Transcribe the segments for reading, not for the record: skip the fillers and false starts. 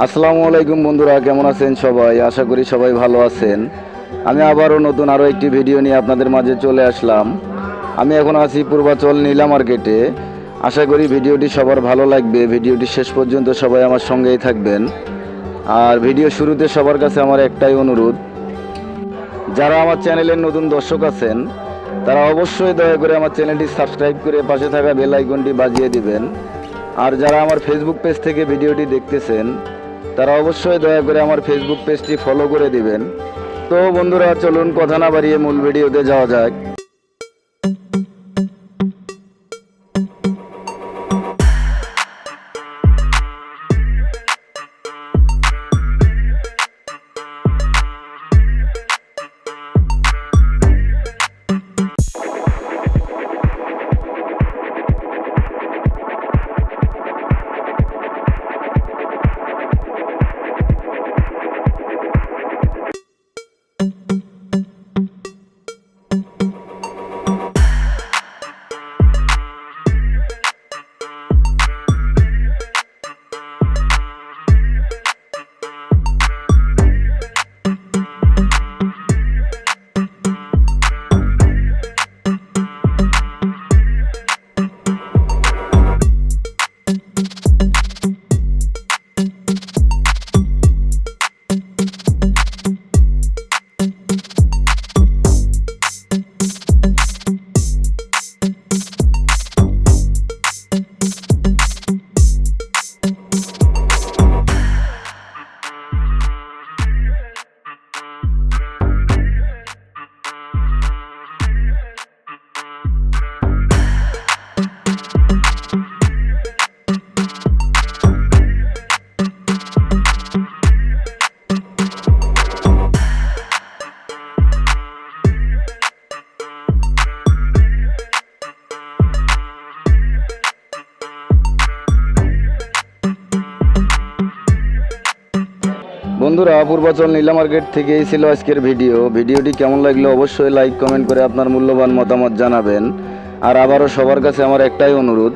আসসালামু আলাইকুম বন্ধুরা, কেমন আছেন সবাই? আশা করি সবাই ভালো আছেন। আমি আবারও নতুন একটি ভিডিও নিয়ে আপনাদের মাঝে চলে আসলাম। আমি এখন আছি পূর্বাচল নীলা মার্কেটে। আশা করি ভিডিওটি সবার ভালো লাগবে। ভিডিওটি শেষ পর্যন্ত সবাই আমার সঙ্গেই থাকবেন। আর ভিডিও শুরুতে সবার কাছে আমার একটাই অনুরোধ, যারা আমার চ্যানেলের নতুন দর্শক আছেন তারা অবশ্যই দয়া করে আমার চ্যানেলটি সাবস্ক্রাইব করে পাশে থাকা বেল আইকনটি বাজিয়ে দিবেন। আর যারা আমার ফেসবুক পেজ থেকে ভিডিওটি দেখতেছেন তারা অবশ্যই দয়া করে আমার ফেসবুক পেজটি ফলো করে দিবেন। তো বন্ধুরা, চলুন কথা না বাড়িয়ে মূল ভিডিওতে যাওয়া যাক। বন্ধুরা, পূর্বাচল নীলা মার্কেট থেকেই ছিল আজকের ভিডিওটি কেমন লাগলো অবশ্যই লাইক কমেন্ট করে আপনার মূল্যবান মতামত জানাবেন। আর আবারও সবার কাছে আমার একটাই অনুরোধ,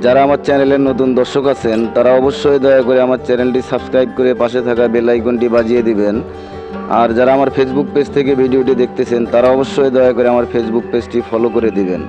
যারা আমার চ্যানেলের নতুন দর্শক আছেন তারা অবশ্যই দয়া করে আমার চ্যানেলটি সাবস্ক্রাইব করে পাশে থাকা বেল আইকনটি বাজিয়ে দিবেন। আর যারা আমার ফেসবুক পেজ থেকে ভিডিওটি দেখতেছেন তারা অবশ্যই দয়া করে আমার ফেসবুক পেজটি ফলো করে দিবেন।